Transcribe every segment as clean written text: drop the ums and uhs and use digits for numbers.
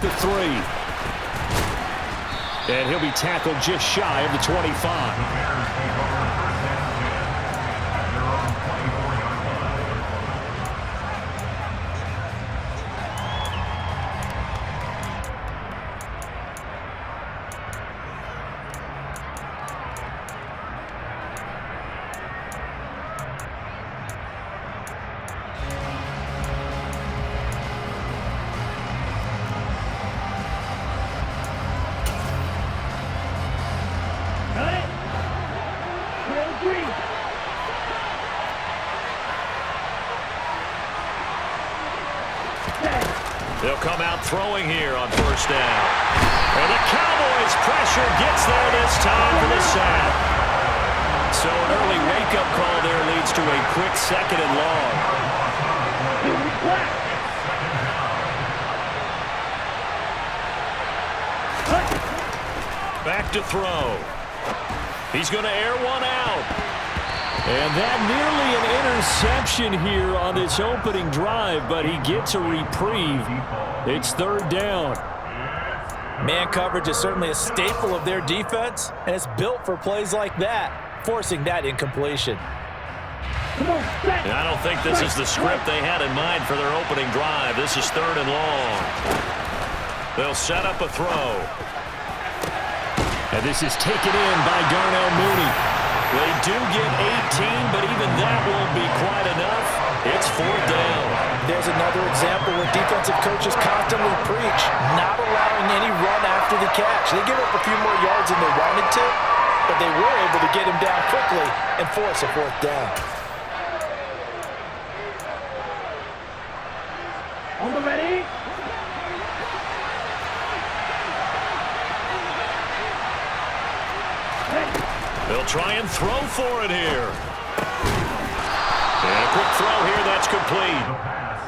The 3. And he'll be tackled just shy of the 25. They'll come out throwing here on first down. And the Cowboys' pressure gets there this time for the sack. So an early wake-up call there leads to a quick 2nd and long. Back to throw. He's going to air one out. And that nearly an interception here on this opening drive, but he gets a reprieve. It's 3rd down. Man coverage is certainly a staple of their defense, and it's built for plays like that, forcing that incompletion. And I don't think this is the script they had in mind for their opening drive. This is 3rd and long. They'll set up a throw. And this is taken in by Darnell Mooney. They do get 18, but even that won't be quite enough. It's 4th down. There's another example where defensive coaches constantly preach, not allowing any run after the catch. They give up a few more yards than they wanted to, but they were able to get him down quickly and force a 4th down. On the ready? They'll try and throw for it here. And a quick throw here, that's complete.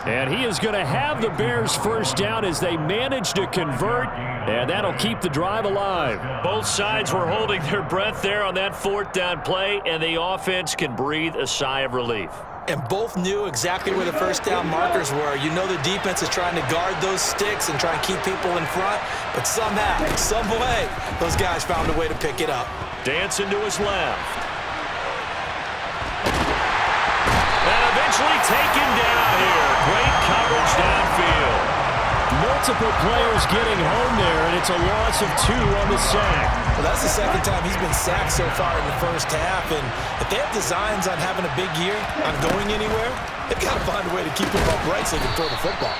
And he is going to have the Bears' first down as they manage to convert, and that'll keep the drive alive. Both sides were holding their breath there on that 4th down play, and the offense can breathe a sigh of relief. And both knew exactly where the first down markers were. You know the defense is trying to guard those sticks and try and keep people in front, but somehow, some way, those guys found a way to pick it up. Dancing to his left. And eventually taken down here. Great coverage downfield. Multiple players getting home there, and it's a loss of 2 on the sack. Well, that's the 2nd time he's been sacked so far in the first half, and if they have designs on having a big year, on going anywhere, they've got to find a way to keep him upright so they can throw the football.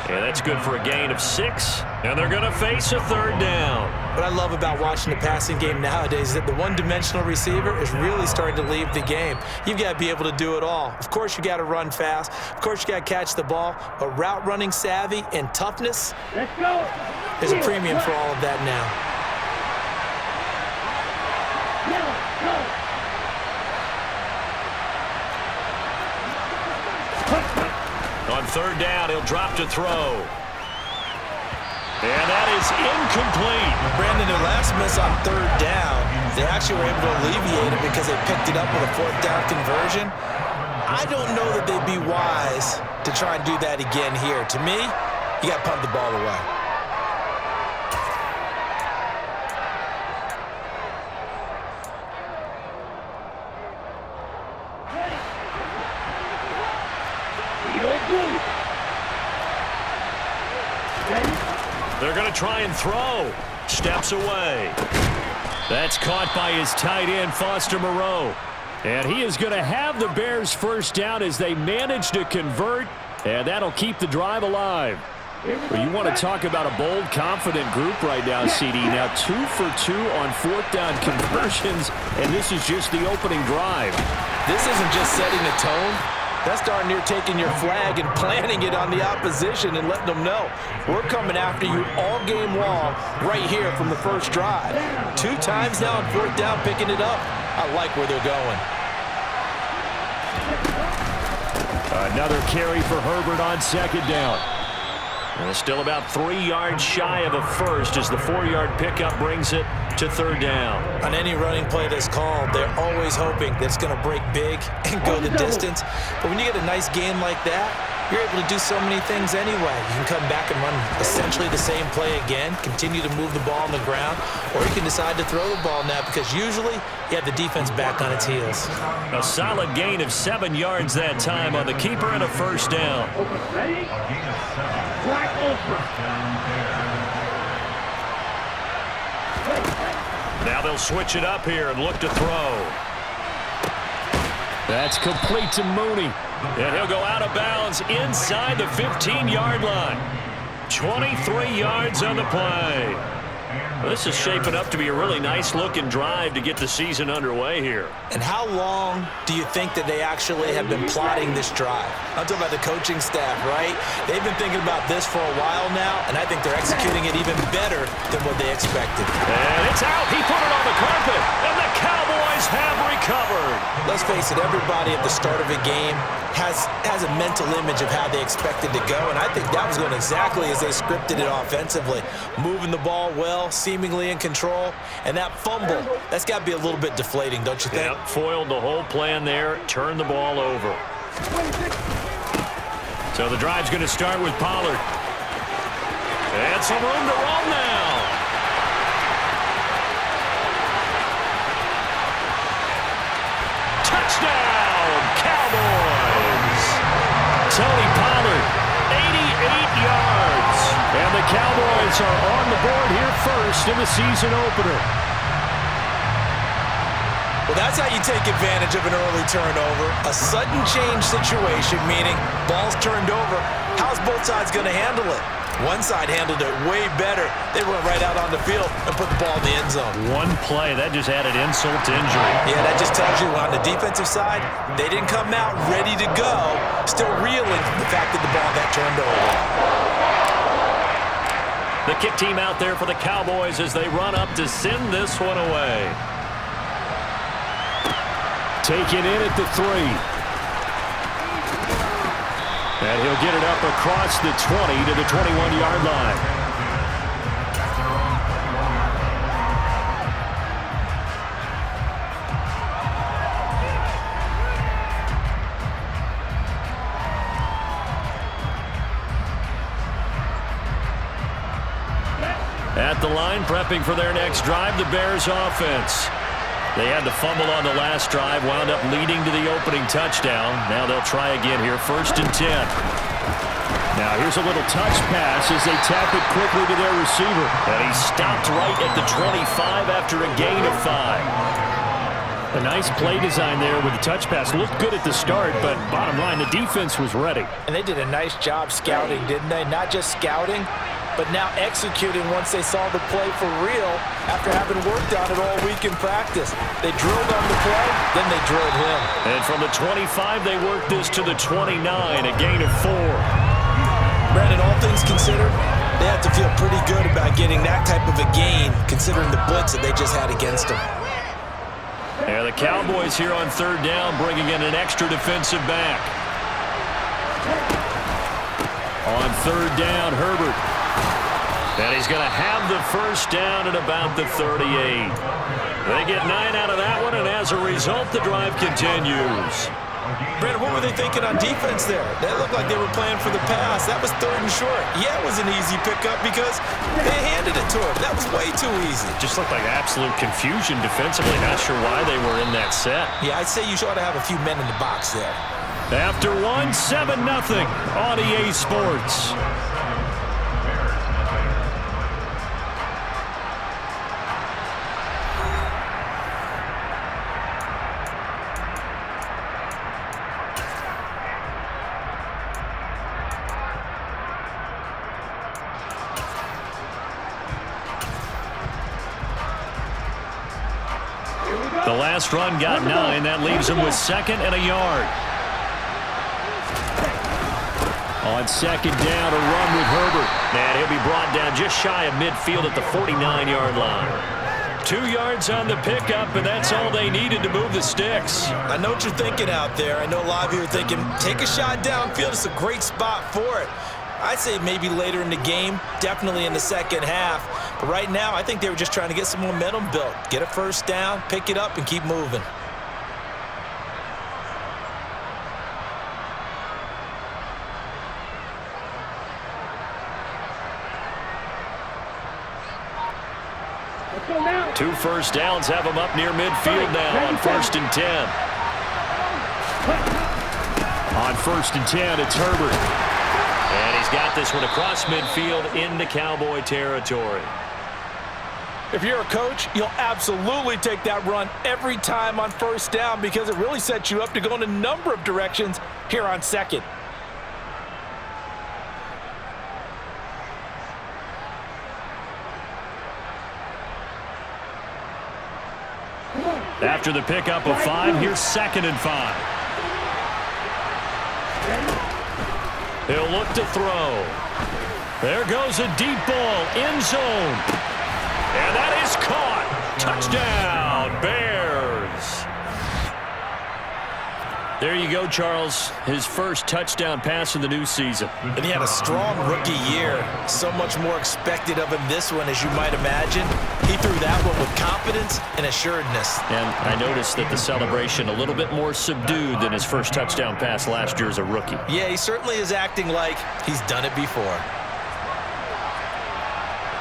Yeah, that's good for a gain of 6, and they're going to face a 3rd down. What I love about watching the passing game nowadays is that the one-dimensional receiver is really starting to leave the game. You've got to be able to do it all. Of course, you got to run fast. Of course, you got to catch the ball. But route running savvy and toughness, there's a premium for all of that now. On 3rd down, he'll drop to throw. And that is incomplete. Brandon, their last miss on 3rd down, they actually were able to alleviate it because they picked it up with a 4th down conversion. I don't know that they'd be wise to try and do that again here. To me, you got to punt the ball away. They're going to try and throw. Steps away. That's caught by his tight end, Foster Moreau. And he is going to have the Bears' first down as they manage to convert, and that'll keep the drive alive. Well, you want to talk about a bold, confident group right now, CD. Now 2 for 2 on 4th down conversions, and this is just the opening drive. This isn't just setting a tone. That's darn near taking your flag and planting it on the opposition and letting them know we're coming after you all game long right here from the first drive. 2 times now on 4th down picking it up. I like where they're going. Another carry for Herbert on 2nd down. And still about 3 yards shy of a first as the 4-yard pickup brings it to 3rd down. On any running play that's called, they're always hoping that it's going to break big and go the distance. But when you get a nice gain like that, you're able to do so many things anyway. You can come back and run essentially the same play again, continue to move the ball on the ground, or you can decide to throw the ball now because usually you have the defense back on its heels. A solid gain of 7 yards that time on the keeper and a first down. Now they'll switch it up here and look to throw. That's complete to Mooney. And he'll go out of bounds inside the 15-yard line. 23 yards on the play. Well, this is shaping up to be a really nice-looking drive to get the season underway here. And how long do you think that they actually have been plotting this drive? I'm talking about the coaching staff, right? They've been thinking about this for a while now, and I think they're executing it even better than what they expected. And it's out. He put it on the carpet, and the Cowboys have recovered. Let's face it, everybody at the start of a game has a mental image of how they expected to go, and I think that was going exactly as they scripted it offensively. Moving the ball well, seemingly in control, and that fumble, that's got to be a little bit deflating, don't you think? Yep, foiled the whole plan there, turned the ball over. So the drive's going to start with Pollard. And some room to run now. Touchdown, Cowboys! Tony Pollard, 88 yards. And the Cowboys are on the board here first in the season opener. Well, that's how you take advantage of an early turnover. A sudden change situation, meaning ball's turned over. How's both sides going to handle it? One side handled it way better. They went right out on the field and put the ball in the end zone. One play, that just added insult to injury. Yeah, that just tells you on the defensive side, they didn't come out ready to go, still reeling from the fact that the ball got turned over. The kick team out there for the Cowboys as they run up to send this one away. Taken in at the 3. And he'll get it up across the 20 to the 21-yard line. At the line, prepping for their next drive, the Bears offense. They had the fumble on the last drive, wound up leading to the opening touchdown. Now they'll try again here, 1st and 10. Now here's a little touch pass as they tap it quickly to their receiver. And he stopped right at the 25 after a gain of 5. A nice play design there with the touch pass. Looked good at the start, but bottom line, the defense was ready. And they did a nice job scouting, didn't they? Not just scouting, but now executing once they saw the play for real after having worked on it all week in practice. They drilled on the play, then they drilled him. And from the 25, they worked this to the 29, a gain of 4. Brandon, all things considered, they have to feel pretty good about getting that type of a gain considering the blitz that they just had against them. And the Cowboys here on 3rd down bringing in an extra defensive back. On 3rd down, Herbert. And he's going to have the first down at about the 38. They get 9 out of that one, and as a result, the drive continues. Brandon, what were they thinking on defense there? That looked like they were playing for the pass. That was 3rd and short. Yeah, it was an easy pickup because they handed it to him. That was way too easy. Just looked like absolute confusion defensively. Not sure why they were in that set. Yeah, I'd say you ought to have a few men in the box there. After 1, 7-0 on EA Sports. The last run got 9. That leaves him with 2nd and a yard. On 2nd down, a run with Herbert. And he'll be brought down just shy of midfield at the 49-yard line. 2 yards on the pickup, and that's all they needed to move the sticks. I know what you're thinking out there. I know a lot of you are thinking, take a shot downfield. It's a great spot for it. I'd say maybe later in the game, definitely in the second half. But right now, I think they were just trying to get some momentum built. Get a first down, pick it up, and keep moving. 2 first downs have him up near midfield now on 1st and 10. On 1st and 10, it's Herbert. And he's got this one across midfield into Cowboy territory. If you're a coach, you'll absolutely take that run every time on 1st down because it really sets you up to go in a number of directions here on 2nd. After the pickup of 5, here's 2nd and 5. He'll look to throw. There goes a deep ball, end zone. And that is caught. Touchdown, Bears. There you go, Charles. His first touchdown pass in the new season. And he had a strong rookie year. So much more expected of him this one, as you might imagine. He threw that one with confidence and assuredness. And I noticed that the celebration a little bit more subdued than his first touchdown pass last year as a rookie. Yeah, he certainly is acting like he's done it before.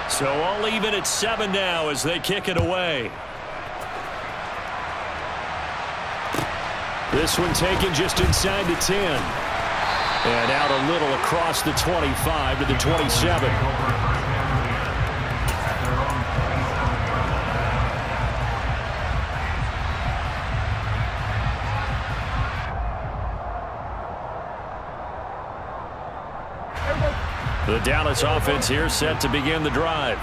So all even at 7 now as they kick it away. This one taken just inside the 10. And out a little across the 25 to the 27. The Dallas offense here set to begin the drive.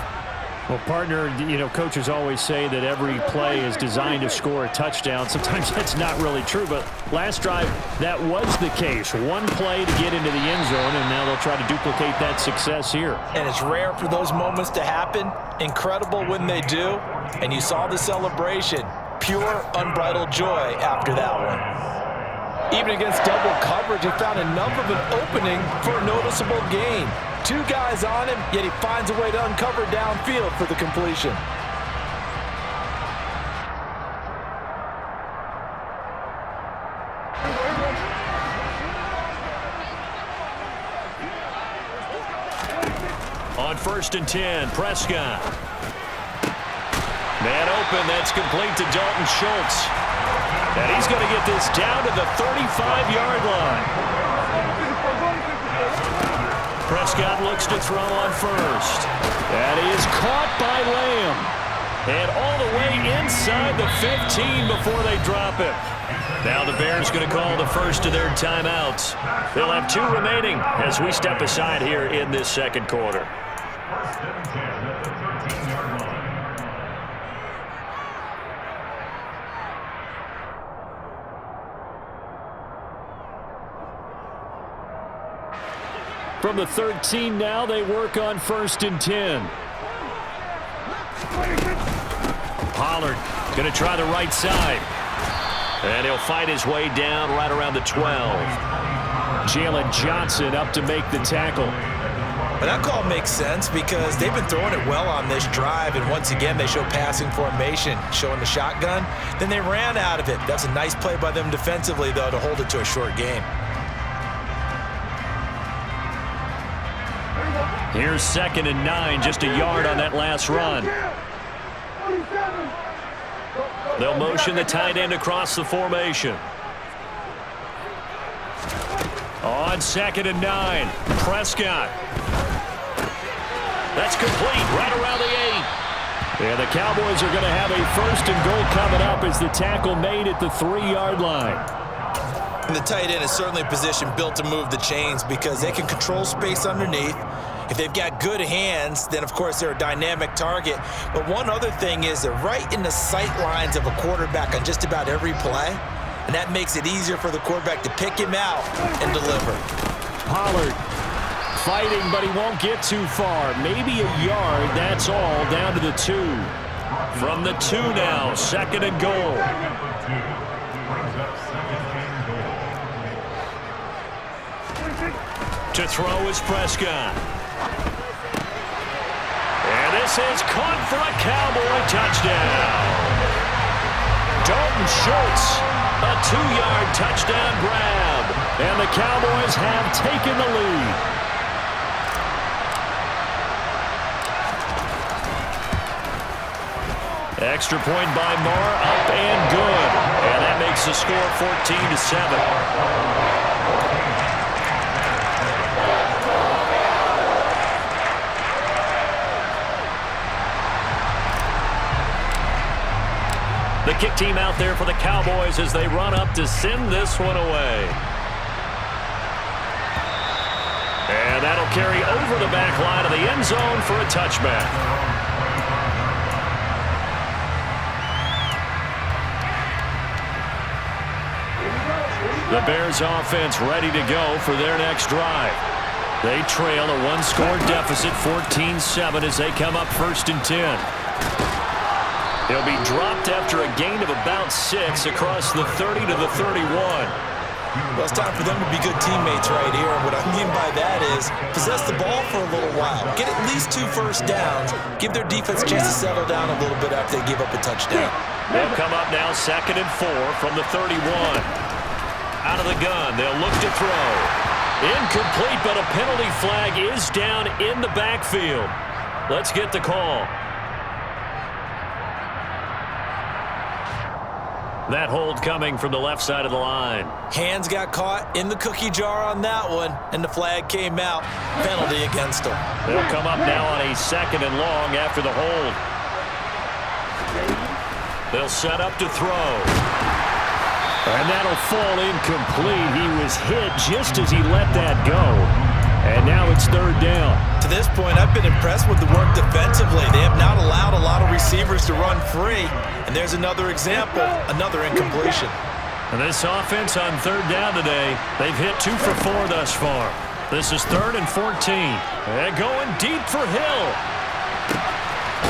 Well, partner, you know, coaches always say that every play is designed to score a touchdown. Sometimes that's not really true, but last drive, that was the case. One play to get into the end zone, and now they'll try to duplicate that success here. And it's rare for those moments to happen. Incredible when they do. And you saw the celebration. Pure, unbridled joy after that one. Even against double coverage, he found enough of an opening for a noticeable gain. 2 guys on him, yet he finds a way to uncover downfield for the completion. On 1st and 10, Prescott. Man open, that's complete to Dalton Schultz. And he's going to get this down to the 35-yard line. Prescott looks to throw on 1st. That is caught by Lamb. And all the way inside the 15 before they drop him. Now the Bears going to call the first of their timeouts. They'll have 2 remaining as we step aside here in this 2nd quarter. From the 13 now, they work on 1st and 10. Pollard going to try the right side. And he'll fight his way down right around the 12. Jalen Johnson up to make the tackle. But that call makes sense because they've been throwing it well on this drive, and once again they show passing formation, showing the shotgun. Then they ran out of it. That's a nice play by them defensively, though, to hold it to a short game. Here's 2nd and 9, just a yard on that last run. They'll motion the tight end across the formation. On 2nd and 9, Prescott. That's complete right around the 8. And the Cowboys are going to have a 1st and goal coming up as the tackle made at the 3-yard line. And the tight end is certainly a position built to move the chains because they can control space underneath. If they've got good hands, then, of course, they're a dynamic target. But one other thing is they're right in the sight lines of a quarterback on just about every play, and that makes it easier for the quarterback to pick him out and deliver. Pollard fighting, but he won't get too far. Maybe a yard, that's all, down to the 2. From the 2 now, 2nd and goal. To throw is Prescott. And this is caught for a Cowboy touchdown. Dalton Schultz, a 2-yard touchdown grab. And the Cowboys have taken the lead. Extra point by Marr, up and good. And that makes the score 14-7. The kick team out there for the Cowboys as they run up to send this one away. And that'll carry over the back line of the end zone for a touchback. The Bears offense ready to go for their next drive. They trail a one-score deficit, 14-7, as they come up 1st and 10. They'll be dropped after a gain of about 6 across the 30 to the 31. Well, it's time for them to be good teammates right here. And what I mean by that is possess the ball for a little while. Get at least 2 first downs. Give their defense a chance to settle down a little bit after they give up a touchdown. They'll come up now 2nd and 4 from the 31. Out of the gun, they'll look to throw. Incomplete, but a penalty flag is down in the backfield. Let's get the call. That hold coming from the left side of the line. Hands got caught in the cookie jar on that one, and the flag came out. Penalty against them. They'll come up now on a 2nd and long after the hold. They'll set up to throw. And that'll fall incomplete. He was hit just as he let that go. And now it's 3rd down. To this point, I've been impressed with the work defensively. They have not allowed a lot of receivers to run free. And there's another example, another incompletion. And this offense on 3rd down today, they've hit 2 for 4 thus far. This is 3rd and 14. They're going deep for Hill.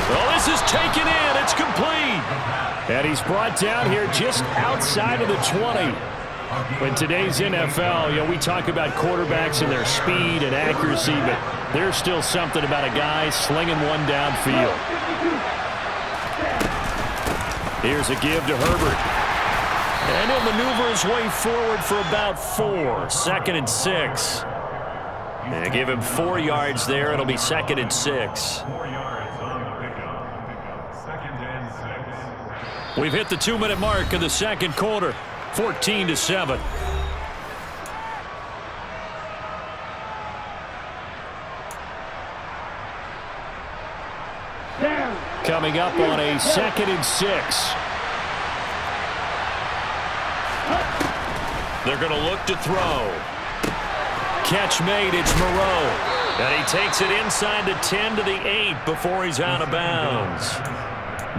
Well, this is taken in. It's complete. And he's brought down here just outside of the 20. In today's NFL, we talk about quarterbacks and their speed and accuracy, but there's still something about a guy slinging one downfield. Here's a give to Herbert. And he'll maneuver his way forward for about 4. 2nd and 6. And give him 4 yards there. It'll be 2nd and 6. We've hit the 2-minute mark in the 2nd quarter. 14-7. Coming up on a 2nd and 6. They're going to look to throw. Catch made. It's Moreau. And he takes it inside the 10 to the 8 before he's out of bounds.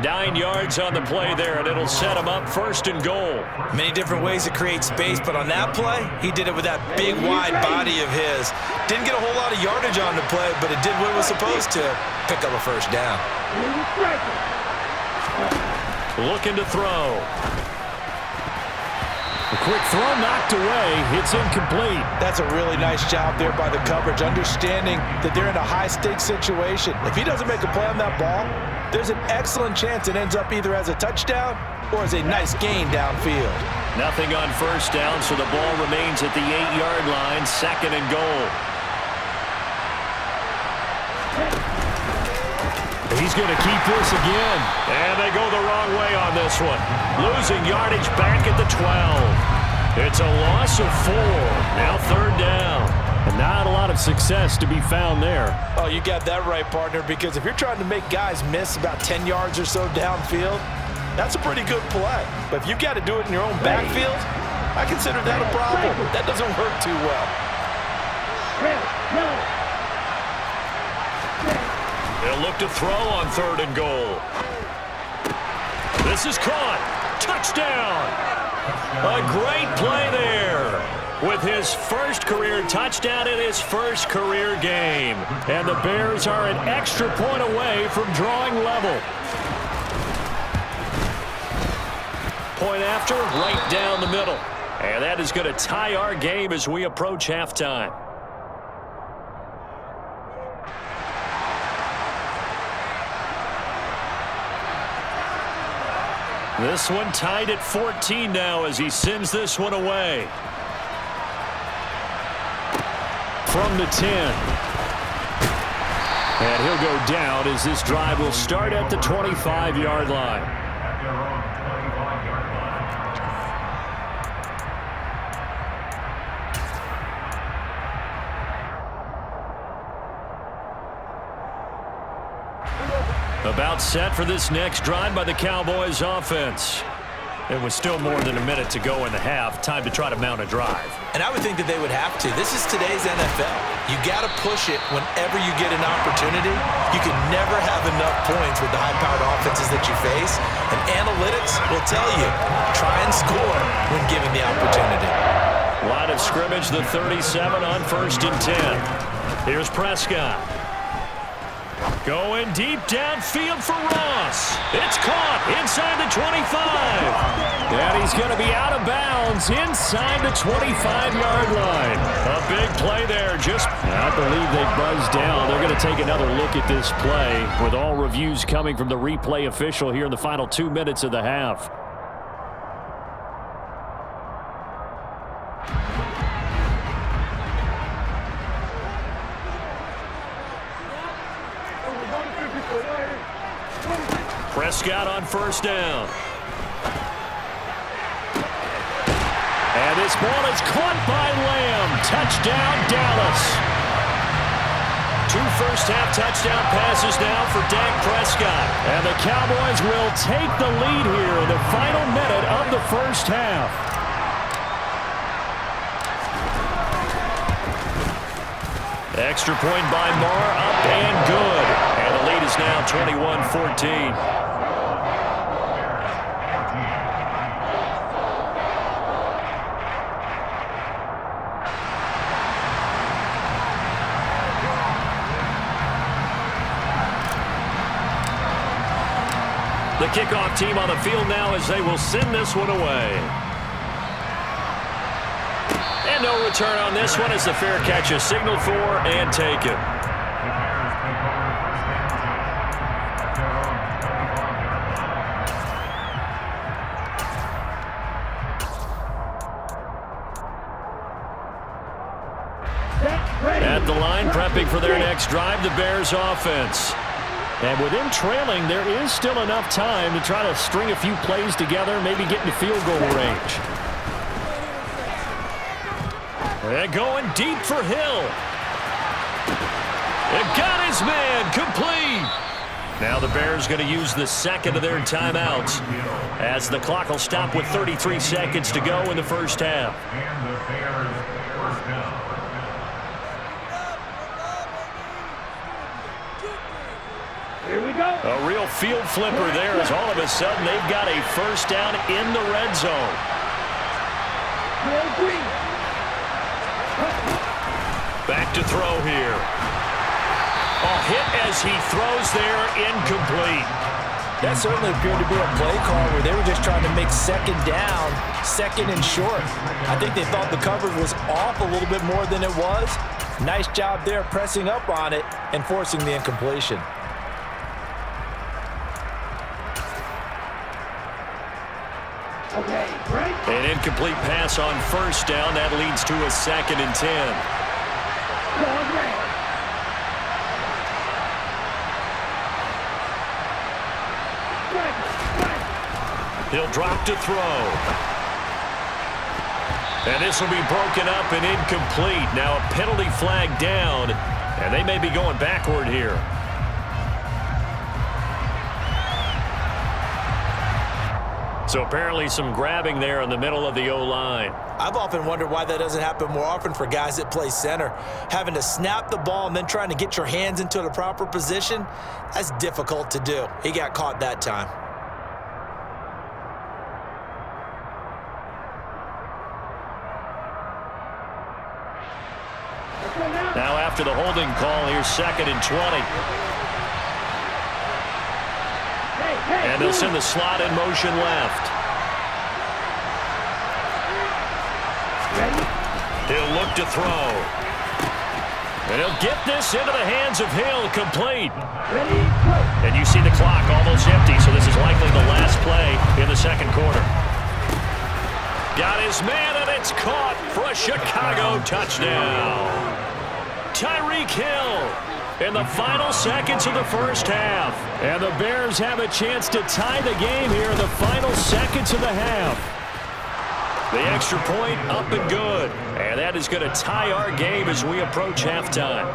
9 yards on the play there, and it'll set him up 1st and goal. Many different ways to create space, but on that play, he did it with that big, wide body of his. Didn't get a whole lot of yardage on the play, but it did what it was supposed to. Pick up a 1st down. Looking to throw. A quick throw knocked away. It's incomplete. That's a really nice job there by the coverage, understanding that they're in a high-stakes situation. If he doesn't make a play on that ball, there's an excellent chance it ends up either as a touchdown or as a nice gain downfield. Nothing on 1st down, so the ball remains at the 8-yard line, 2nd and goal. He's going to keep this again. And they go the wrong way on this one. Losing yardage back at the 12. It's a loss of 4. Now 3rd down. And not a lot of success to be found there. Oh, you got that right, partner, because if you're trying to make guys miss about 10 yards or so downfield, that's a pretty good play. But if you've got to do it in your own backfield, I consider that a problem. That doesn't work too well. They'll look to throw on 3rd and goal. This is caught. Touchdown. A great play there. With his 1st career touchdown in his 1st career game. And the Bears are an extra point away from drawing level. Point after, right down the middle. And that is going to tie our game as we approach halftime. This one tied at 14 now as he sends this one away. From the 10. And he'll go down as this drive will start at the 25-yard line. About set for this next drive by the Cowboys offense. It was still more than a minute to go in the half. Time to try to mount a drive. And I would think that they would have to. This is today's NFL. You got to push it whenever you get an opportunity. You can never have enough points with the high-powered offenses that you face. And analytics will tell you, try and score when given the opportunity. Line of scrimmage, the 37 on 1st and 10. Here's Prescott. Going deep downfield for Ross. It's caught inside the 25. And he's going to be out of bounds inside the 25-yard line. A big play there. I believe they buzzed down. They're going to take another look at this play with all reviews coming from the replay official here in the final 2 minutes of the half. Prescott on 1st down. And this ball is caught by Lamb. Touchdown, Dallas. 2 first-half touchdown passes now for Dak Prescott. And the Cowboys will take the lead here in the final minute of the first half. Extra point by Marr, up and good. And the lead is now 21-14. The kickoff team on the field now as they will send this one away. And no return on this one as the fair catch is signaled for and taken. At the line, prepping for their next drive, the Bears offense. And with them trailing, there is still enough time to try to string a few plays together, maybe get into field goal range. And going deep for Hill. It got his man complete. Now the Bears going to use the second of their timeouts as the clock will stop with 33 seconds to go in the first half. A real field flipper there as all of a sudden they've got a first down in the red zone. Back to throw here. A hit as he throws there, incomplete. That certainly appeared to be a play call where they were just trying to make second down, second and short. I think they thought the coverage was off a little bit more than it was. Nice job there pressing up on it and forcing the incompletion. An incomplete pass on first down. That leads to a 2nd and 10. He'll drop to throw. And this will be broken up and incomplete. Now a penalty flag down, and they may be going backward here. So apparently some grabbing there in the middle of the O-line. I've often wondered why that doesn't happen more often for guys that play center. Having to snap the ball and then trying to get your hands into the proper position, that's difficult to do. He got caught that time. Now after the holding call, here's 2nd and 20. And they'll send the slot in motion left. He'll look to throw. And he'll get this into the hands of Hill, complete. And you see the clock almost empty, so this is likely the last play in the second quarter. Got his man, and it's caught for a Chicago touchdown. Tyreek Hill in the final seconds of the first half. And the Bears have a chance to tie the game here in the final seconds of the half. The extra point up and good. And that is going to tie our game as we approach halftime.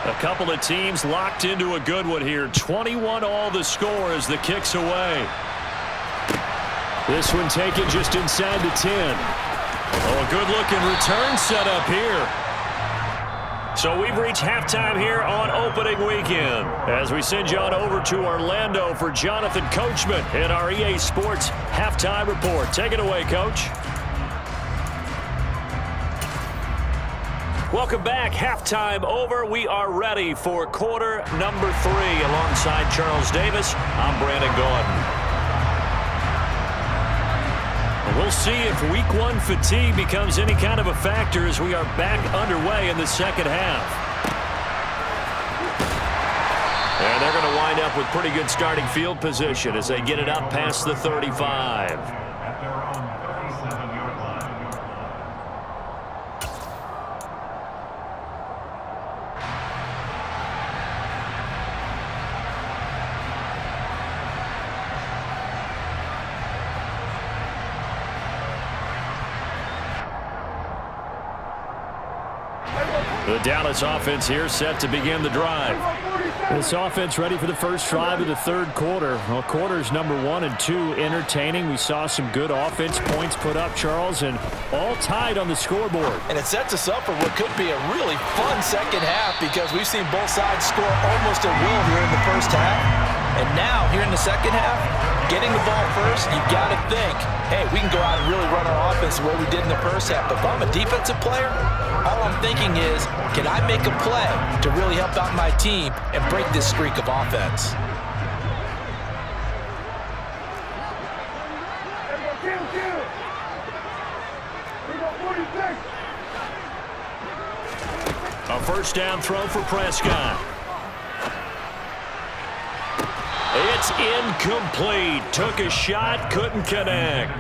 A couple of teams locked into a good one here. 21-all the score as the kick's away. This one taken just inside the 10. Oh, a good-looking return set up here. So we've reached halftime here on opening weekend. As we send you on over to Orlando for Jonathan Coachman in our EA Sports Halftime Report. Take it away, Coach. Welcome back. Halftime over. We are ready for quarter number 3. Alongside Charles Davis, I'm Brandon Gaudin. We'll see if week 1 fatigue becomes any kind of a factor as we are back underway in the second half. And they're going to wind up with pretty good starting field position as they get it up past the 35. The Dallas offense here set to begin the drive. This offense ready for the first drive of the third quarter. Well, quarters number 1 and 2 entertaining. We saw some good offense points put up, Charles, and all tied on the scoreboard. And it sets us up for what could be a really fun second half because we've seen both sides score almost at will here in the first half. And now, here in the second half, getting the ball first, you've got to think, hey, we can go out and really run our offense the way we did in the first half. But if I'm a defensive player, all I'm thinking is, can I make a play to really help out my team and break this streak of offense? A first down throw for Prescott. It's incomplete. Took a shot, couldn't connect.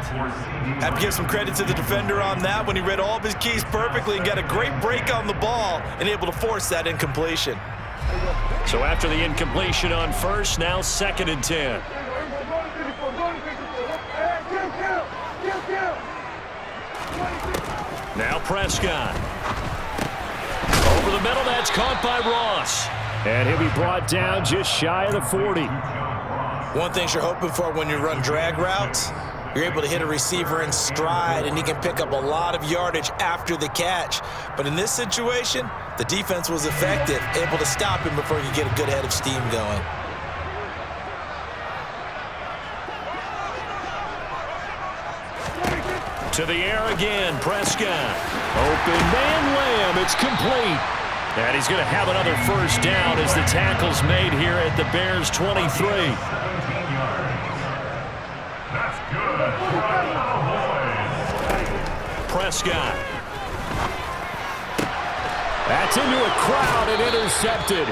Have to give some credit to the defender on that when he read all of his keys perfectly and got a great break on the ball and able to force that incompletion. So after the incompletion on first, now 2nd and 10. Now Prescott. Over the middle, that's caught by Ross. And he'll be brought down just shy of the 40. One thing you're hoping for when you run drag routes, you're able to hit a receiver in stride and he can pick up a lot of yardage after the catch. But in this situation, the defense was effective, able to stop him before you get a good head of steam going. To the air again, Prescott. Open man Lamb, it's complete. And he's going to have another first down as the tackle's made here at the Bears' 23. Prescott. That's into a crowd and intercepted.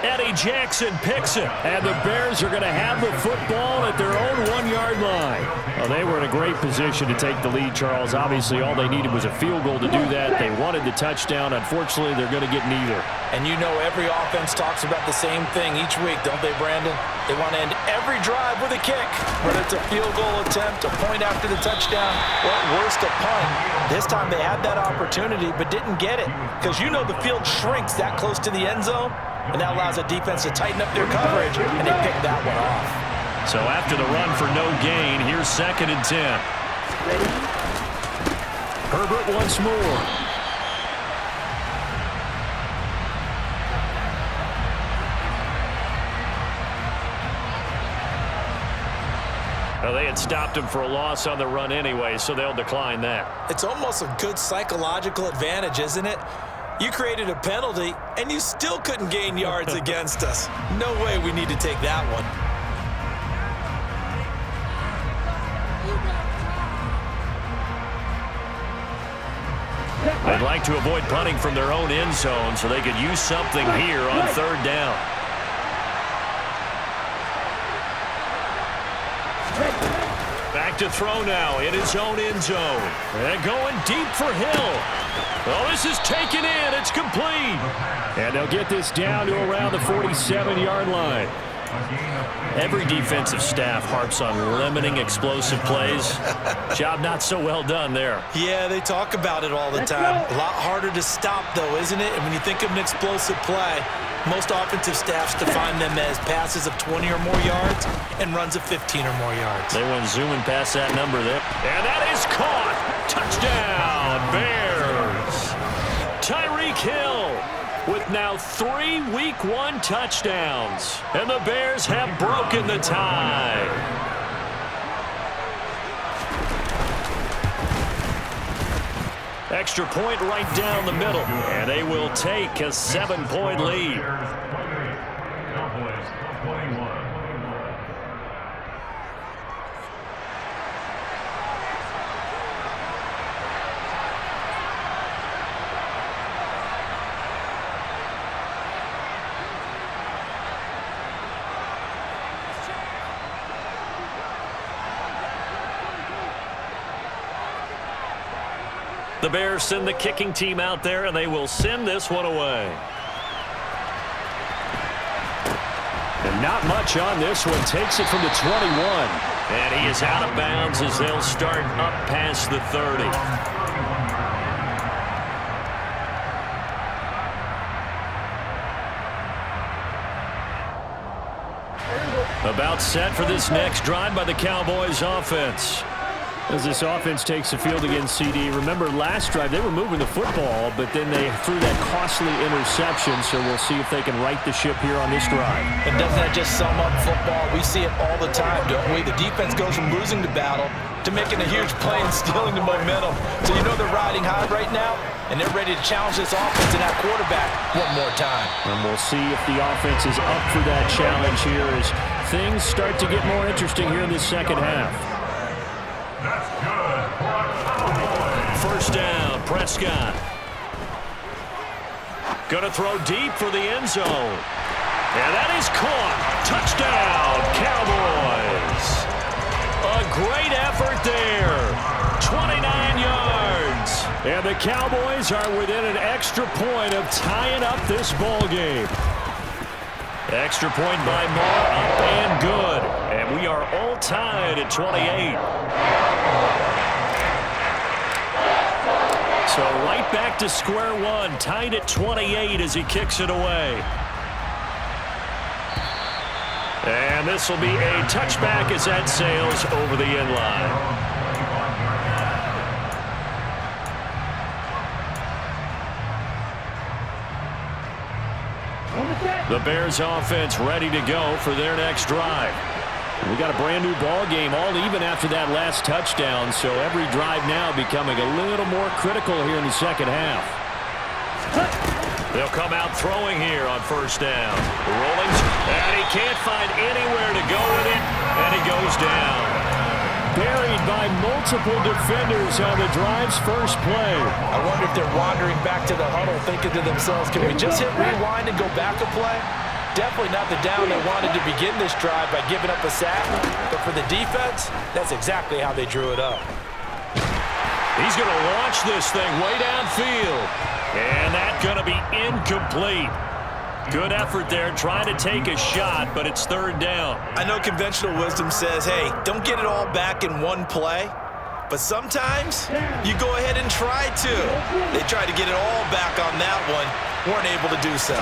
Eddie Jackson picks it. And the Bears are going to have the football at their own 1-yard line. Well, they were in a great position to take the lead, Charles. Obviously, all they needed was a field goal to do that. They wanted the touchdown. Unfortunately, they're going to get neither. And you know every offense talks about the same thing each week, don't they, Brandon? They want to end every drive with a kick, whether it's a field goal attempt, a point after the touchdown, or at worst, a punt. This time they had that opportunity but didn't get it because you know the field shrinks that close to the end zone. And that allows the defense to tighten up their coverage, and they picked that one off. So after the run for no gain, here's 2nd and 10. Herbert once more. Well, they had stopped him for a loss on the run anyway, so they'll decline that. It's almost a good psychological advantage, isn't it? You created a penalty, and you still couldn't gain yards against us. No way we need to take that one. They'd like to avoid punting from their own end zone so they could use something here on 3rd down. Back to throw now in his own end zone. And going deep for Hill. Oh, this is taken in. It's complete. And they'll get this down to around the 47-yard line. Every defensive staff harps on limiting explosive plays. Job not so well done there. Yeah, they talk about it all the time. A lot harder to stop, though, isn't it? And when you think of an explosive play, most offensive staffs define them as passes of 20 or more yards and runs of 15 or more yards. They went zooming past that number there. And that is caught. Touchdown, Bears. Tyreek Hill with now 3 Week 1 touchdowns. And the Bears have broken the tie. Extra point right down the middle. And they will take a 7-point lead. The Bears send the kicking team out there, and they will send this one away. And not much on this one. Takes it from the 21. And he is out of bounds as they'll start up past the 30. About set for this next drive by the Cowboys offense. As this offense takes the field against CD. Remember, last drive, they were moving the football, but then they threw that costly interception, so we'll see if they can right the ship here on this drive. And doesn't that just sum up football? We see it all the time, don't we? The defense goes from losing the battle to making a huge play and stealing the momentum. So you know they're riding high right now, and they're ready to challenge this offense and that quarterback one more time. And we'll see if the offense is up for that challenge here as things start to get more interesting here in this second half. First down, Prescott. Going to throw deep for the end zone. And that is caught. Touchdown, Cowboys. A great effort there. 29 yards. And the Cowboys are within an extra point of tying up this ball game. Extra point by Moore, up and good. And we are all tied at 28. So right back to square one, tied at 28 as he kicks it away. And this will be a touchback as that sails over the end line. The Bears offense ready to go for their next drive. We got a brand new ball game, all even after that last touchdown, so every drive now becoming a little more critical here in the second half. They'll come out throwing here on first down. Rolling, and he can't find anywhere to go with it, and he goes down. Buried by multiple defenders on the drive's first play. I wonder if they're wandering back to the huddle thinking to themselves, can we just hit rewind and go back a play? Definitely not the down they wanted to begin this drive by giving up a sack. But for the defense, that's exactly how they drew it up. He's going to launch this thing way downfield. And that's going to be incomplete. Good effort there trying to take a shot, but it's third down. I know conventional wisdom says, hey, don't get it all back in one play. But sometimes you go ahead and try to. They tried to get it all back on that one. Weren't able to do so.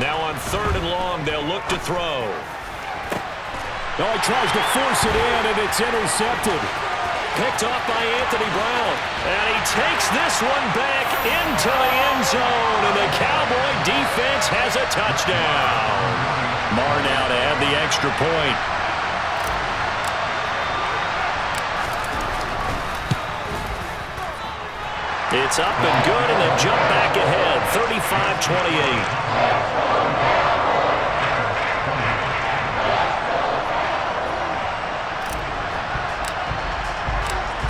Now on third and long, they'll look to throw. Oh, he tries to force it in, and it's intercepted. Picked off by Anthony Brown. And he takes this one back into the end zone, and the Cowboy defense has a touchdown. Marr now to add the extra point. It's up and good, and they jump back ahead, 35-28.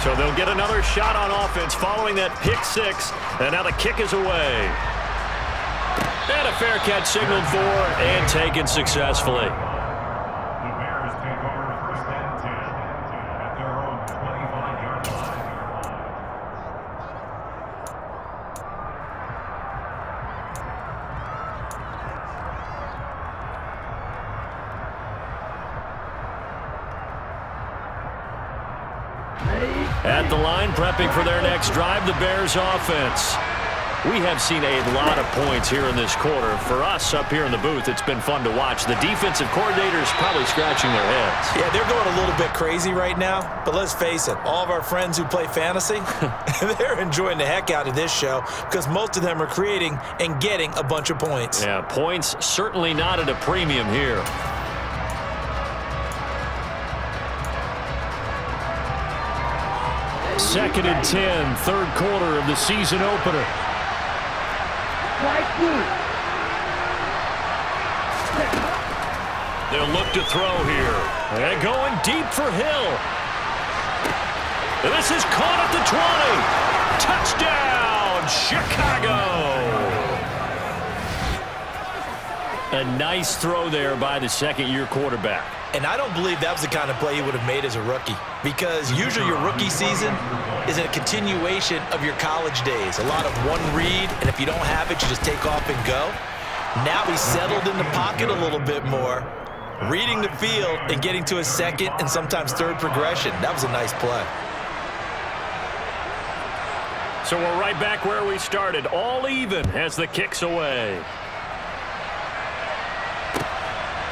So they'll get another shot on offense following that pick six, and now the kick is away. And a fair catch signaled for and taken successfully. The Bears take over first and 10 at their own At the line, prepping for their next drive, the Bears offense. We have seen a lot of points here in this quarter. For us up here in the booth, it's been fun to watch. The defensive coordinators probably scratching their heads. Yeah, they're going a little bit crazy right now, but let's face it, all of our friends who play fantasy, they're enjoying the heck out of this show because most of them are creating and getting a bunch of points. Yeah, points certainly not at a premium here. Second and 10, third quarter of the season opener. They'll look to throw here. And going deep for Hill. This is caught at the 20. Touchdown, Chicago. A nice throw there by the second-year quarterback. And I don't believe that was the kind of play he would have made as a rookie, because usually your rookie season is a continuation of your college days. A lot of one read, and if you don't have it, you just take off and go. Now he's settled in the pocket a little bit more, reading the field and getting to a second and sometimes third progression. That was a nice play. So we're right back where we started, all even as the kick's away.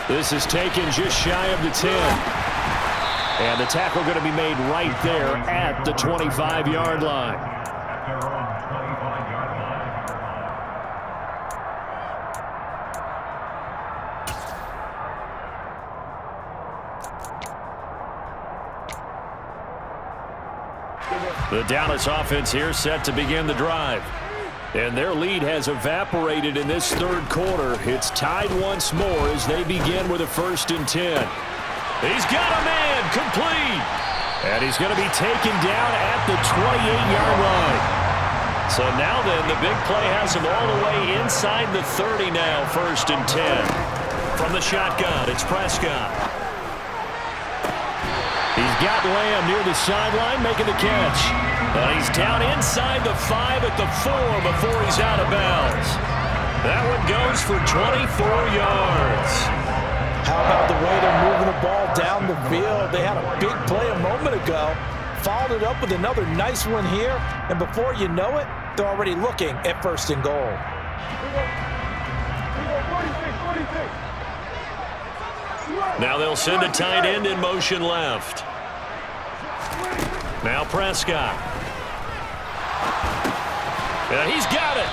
This is taken just shy of the 10. And the tackle going to be made right there at the 25-yard line. The Dallas offense here set to begin the drive. And their lead has evaporated in this third quarter. It's tied once more as they begin with a 1st and 10. He's got a man, complete. And he's going to be taken down at the 28-yard line. So now then, the big play has him all the way inside the 30 now, 1st and 10. From the shotgun, it's Prescott. He's got Lamb near the sideline making the catch. And he's down inside the 5 at the 4 before he's out of bounds. That one goes for 24 yards. How about the way they're moving the ball down the field? They had a big play a moment ago, followed it up with another nice one here, and before you know it, they're already looking at 1st and goal. Now they'll send a tight end in motion left. Now Prescott. Yeah, he's got it.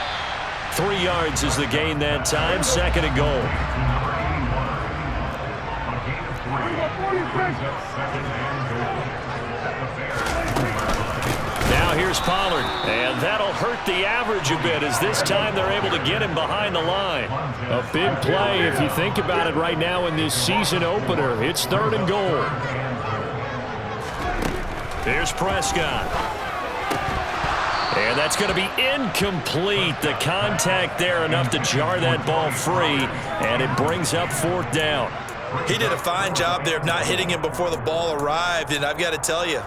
3 yards is the gain that time. 2nd and goal. Now here's Pollard. And that'll hurt the average a bit as this time they're able to get him behind the line. A big play if you think about it right now in this season opener. It's 3rd and goal. Here's Prescott. And that's going to be incomplete. The contact there enough to jar that ball free, and it brings up 4th down. He did a fine job there of not hitting him before the ball arrived, and I've got to tell you,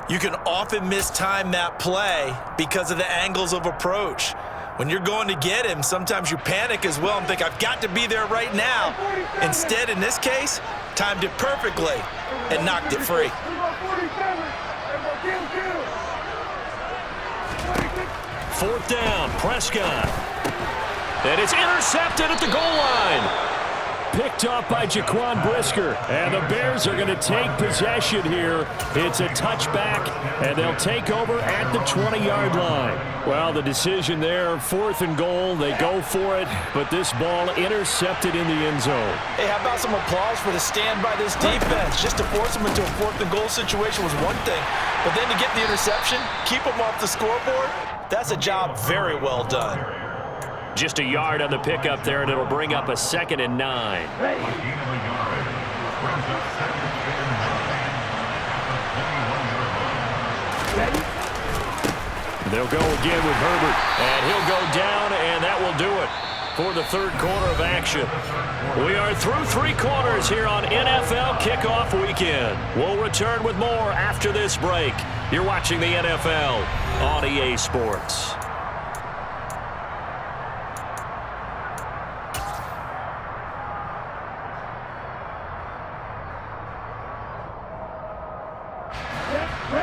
you can often mistime that play because of the angles of approach. When you're going to get him, sometimes you panic as well and think, I've got to be there right now. Instead, in this case, timed it perfectly and knocked it free. 4th down, Prescott. And it's intercepted at the goal line. Picked off by Jaquan Brisker. And the Bears are going to take possession here. It's a touchback, and they'll take over at the 20-yard line. Well, the decision there, 4th and goal. They go for it, but this ball intercepted in the end zone. Hey, how about some applause for the stand by this defense? Just to force them into a 4th and goal situation was one thing, but then to get the interception, keep them off the scoreboard, that's a job very well done. Just a yard on the pickup there, and it'll bring up a 2nd and 9. They'll go again with Herbert. And he'll go down, and that will do it for the 3rd quarter of action. We are through 3 quarters here on NFL Kickoff Weekend. We'll return with more after this break. You're watching the NFL on EA Sports.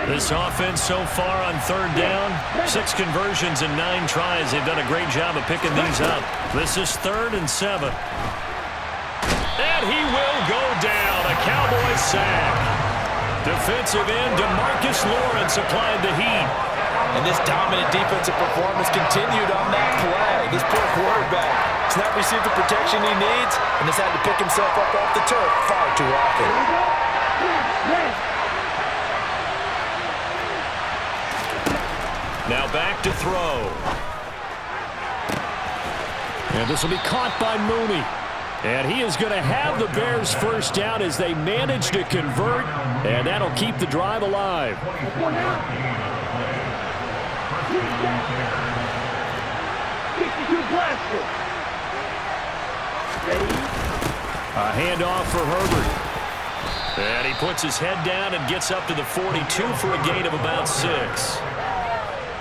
This offense so far on third down, 6 conversions and 9 tries. They've done a great job of picking these up. This is 3rd and 7. And he will go down. A Cowboys sack. Defensive end DeMarcus Lawrence applied the heat. And this dominant defensive performance continued on that play. This poor quarterback has not received the protection he needs and has had to pick himself up off the turf far too often. Now back to throw. And this will be caught by Mooney. And he is going to have the Bears first down as they manage to convert, and that'll keep the drive alive. A handoff for Herbert. And he puts his head down and gets up to the 42 for a gain of about 6.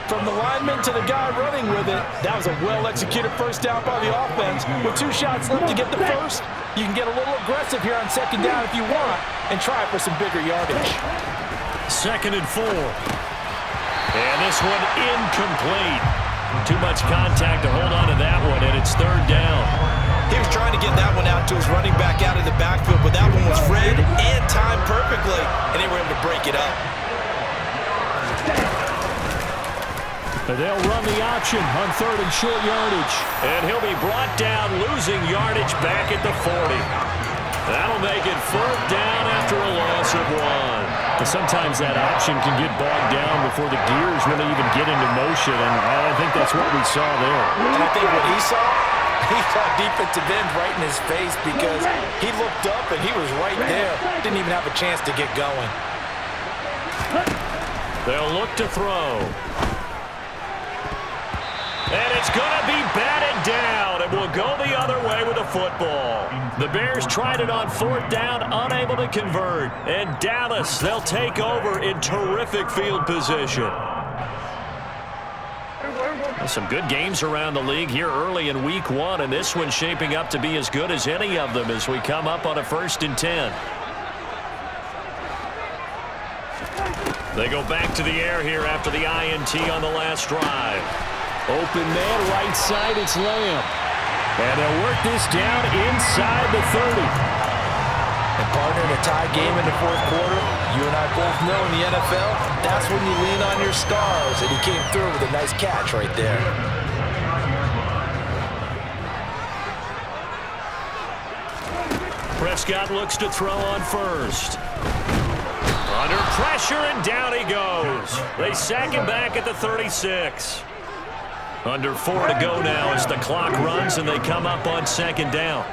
From the lineman to the guy running with it, that was a well-executed first down by the offense. With 2 shots left to get the first, you can get a little aggressive here on second down if you want and try for some bigger yardage. 2nd and 4. And this one incomplete. Too much contact to hold on to that one, and it's 3rd down. He was trying to get that one out to his running back out of the backfield, but that one was read and timed perfectly, and they were able to break it up. They'll run the option on 3rd and short yardage. And he'll be brought down, losing yardage back at the 40. That'll make it 4th down after a loss of 1. Sometimes that option can get bogged down before the gears really even get into motion, and I think that's what we saw there. And I think what he saw defensive end right in his face because he looked up and he was right there. Didn't even have a chance to get going. They'll look to throw. And it's going to be batted down, and will go the other way with the football. The Bears tried it on 4th down, unable to convert. And Dallas, they'll take over in terrific field position. Some good games around the league here early in week 1, and this one's shaping up to be as good as any of them as we come up on a 1st and 10. They go back to the air here after the INT on the last drive. Open man, right side, it's Lamb. And they'll work this down inside the 30. And partner, in a tie game in the 4th quarter, you and I both know in the NFL, that's when you lean on your stars. And he came through with a nice catch right there. Prescott looks to throw on 1st. Under pressure, and down he goes. They sack him back at the 36. Under 4 to go now as the clock runs and they come up on 2nd down.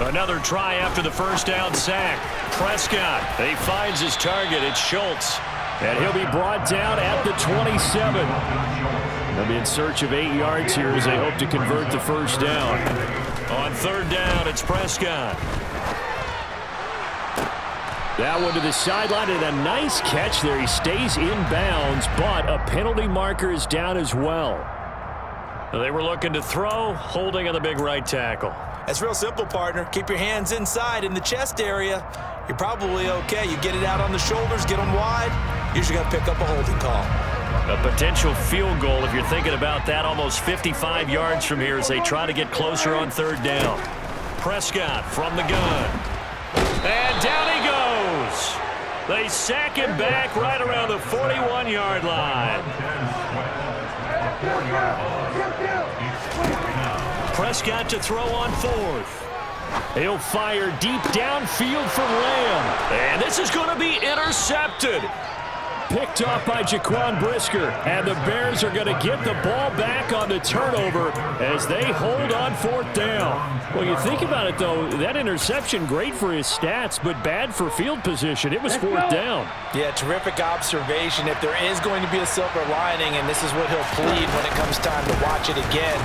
Another try after the first down sack. Prescott, he finds his target. It's Schultz. And he'll be brought down at the 27. They'll be in search of 8 yards here as they hope to convert the first down. On 3rd down, it's Prescott. That one to the sideline, and a nice catch there. He stays in bounds, but a penalty marker is down as well. They were looking to throw, holding on the big right tackle. That's real simple, partner. Keep your hands inside in the chest area. You're probably okay. You get it out on the shoulders, get them wide. Usually got to pick up a holding call. A potential field goal, if you're thinking about that, almost 55 yards from here as they try to get closer on 3rd down. Prescott from the gun. And down he goes. They sack him back right around the 41-yard line. Prescott to throw on 4th. He'll fire deep downfield for Lamb. And this is going to be intercepted. Picked off by Jaquan Brisker. And the Bears are going to get the ball back on the turnover as they hold on 4th down. Well, you think about it, though, that interception, great for his stats, but bad for field position. It was 4th down. Yeah, terrific observation. If there is going to be a silver lining, and this is what he'll plead when it comes time to watch it again,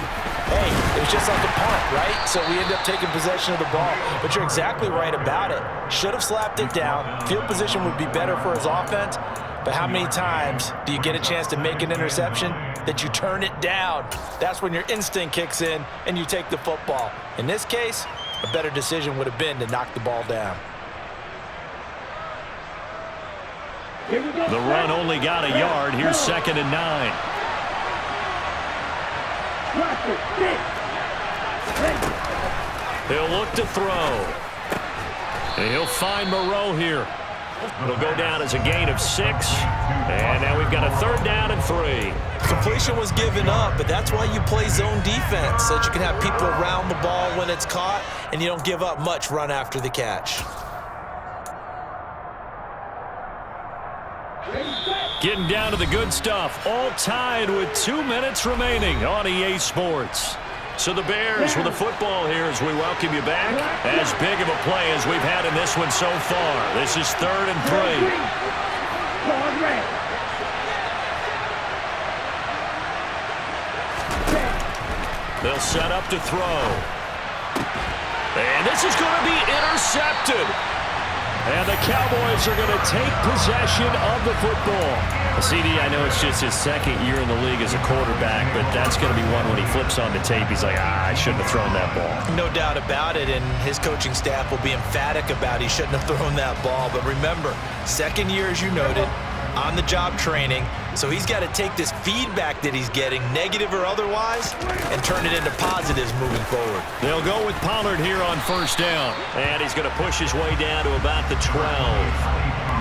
hey, it was just like a punt, right? So we end up taking possession of the ball. But you're exactly right about it. Should have slapped it down. Field position would be better for his offense. But how many times do you get a chance to make an interception that you turn it down? That's when your instinct kicks in and you take the football. In this case, a better decision would have been to knock the ball down. The run only got a yard. Here's 2nd and 9. He'll look to throw. And he'll find Moreau here. It'll go down as a gain of 6. And now we've got a 3rd down and 3. Completion was given up, but that's why you play zone defense, so that you can have people around the ball when it's caught, and you don't give up much run after the catch. Getting down to the good stuff. All tied with 2 minutes remaining on EA Sports. So the Bears with the football here as we welcome you back. As big of a play as we've had in this one so far. This is 3rd and 3. They'll set up to throw. And this is going to be intercepted. And the Cowboys are going to take possession of the football. CD, I know it's just his 2nd year in the league as a quarterback, but that's going to be one when he flips on the tape. He's like, I shouldn't have thrown that ball. No doubt about it, and his coaching staff will be emphatic about he shouldn't have thrown that ball. But remember, 2nd year, as you noted, on-the-job training, so he's got to take this feedback that he's getting, negative or otherwise, and turn it into positives moving forward. They'll go with Pollard here on 1st down, and he's going to push his way down to about the 12.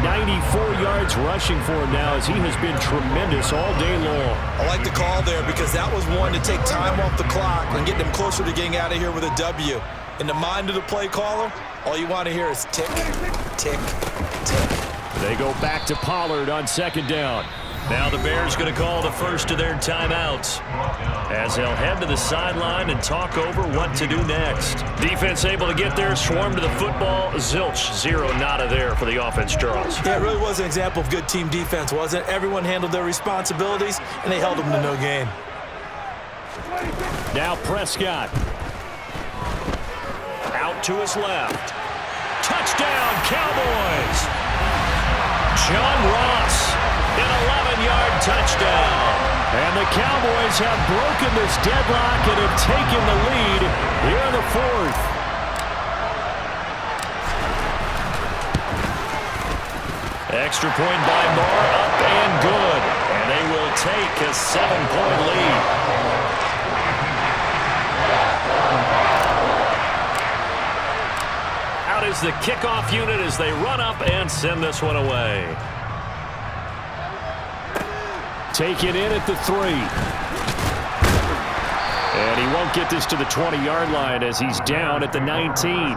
94 yards rushing for him now as he has been tremendous all day long. I like the call there because that was one to take time off the clock and get them closer to getting out of here with a W. In the mind of the play caller, all you want to hear is tick, tick, tick. They go back to Pollard on 2nd down. Now the Bears going to call the first of their timeouts as they'll head to the sideline and talk over what to do next. Defense able to get there, swarm to the football. Zilch, 0 nada there for the offense, Charles. Yeah, it really was an example of good team defense, wasn't it? Everyone handled their responsibilities, and they held them to no gain. Now Prescott. Out to his left. Touchdown, Cowboys! John Ross, an 11-yard touchdown. And the Cowboys have broken this deadlock and have taken the lead here in the 4th. Extra point by Moore, up and good. And they will take a 7-point lead. Out is the kickoff unit as they run up and send this one away. Take it in at the 3. And he won't get this to the 20-yard line as he's down at the 19.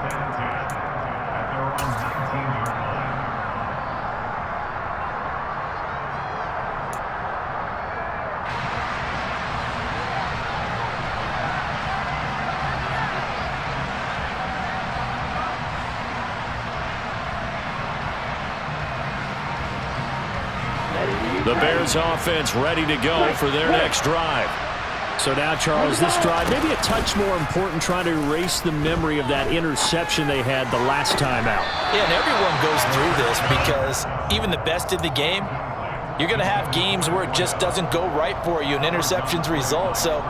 The Bears offense ready to go for their next drive. So now, Charles, this drive maybe a touch more important, trying to erase the memory of that interception they had the last time out. Yeah, and everyone goes through this because even the best in the game, you're going to have games where it just doesn't go right for you and interceptions result. So,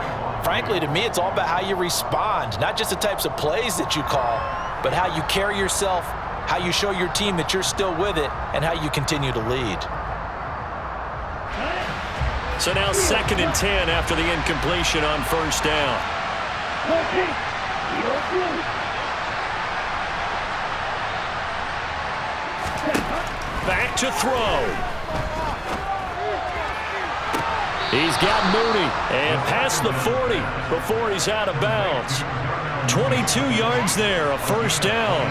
frankly, to me, it's all about how you respond, not just the types of plays that you call, but how you carry yourself, how you show your team that you're still with it, and how you continue to lead. So now 2nd and 10 after the incompletion on 1st down. Back to throw. He's got Mooney. And past the 40 before he's out of bounds. 22 yards there, a 1st down.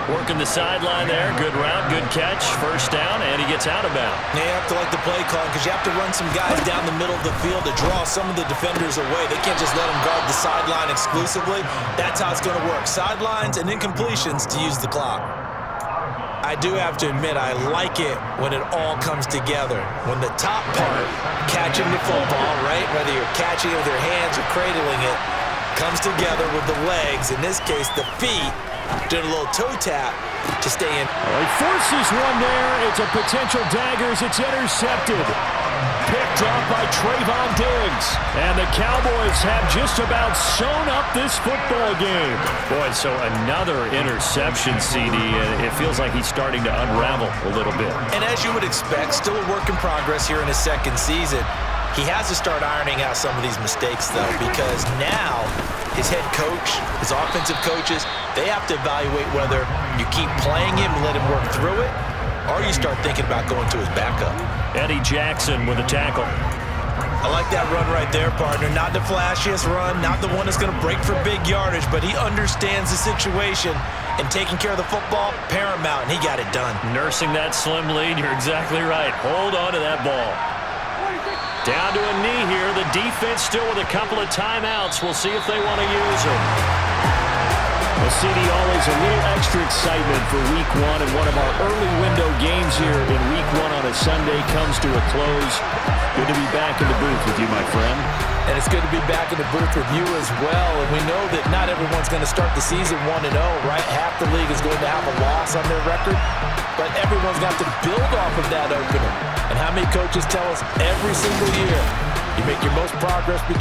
Working the sideline there. Good route, good catch. 1st down, and he gets out of bounds. Yeah, you have to like the play call because you have to run some guys down the middle of the field to draw some of the defenders away. They can't just let them guard the sideline exclusively. That's how it's going to work. Sidelines and incompletions to use the clock. I do have to admit, I like it when it all comes together. When the top part, catching the football, right, whether you're catching it with your hands or cradling it, comes together with the legs, in this case the feet, Doing a little toe tap to stay in. He forces one there. It's a potential dagger as it's intercepted. Picked off by Trayvon Diggs. And the Cowboys have just about sewn up this football game. Boy, so another interception, CD, and it feels like he's starting to unravel a little bit. And as you would expect, still a work in progress here in his second season. He has to start ironing out some of these mistakes, though, because now his head coach, his offensive coaches, they have to evaluate whether you keep playing him and let him work through it, or you start thinking about going to his backup. Eddie Jackson with a tackle. I like that run right there, partner. Not the flashiest run, not the one that's going to break for big yardage, but he understands the situation, and taking care of the football, paramount, and he got it done. Nursing that slim lead, you're exactly right. Hold on to that ball. Down to a knee here. The defense still with a couple of timeouts. We'll see if they want to use them. Well, CD, always a little extra excitement for Week 1, and one of our early window games here in Week 1 on a Sunday comes to a close. Good to be back in the booth with you, my friend. And it's good to be back in the booth with you as well. And we know that not everyone's going to start the season 1-0, right? Half the league is going to have a loss on their record, but everyone's got to build off of that opener. And how many coaches tell us every single year, you make your most progress between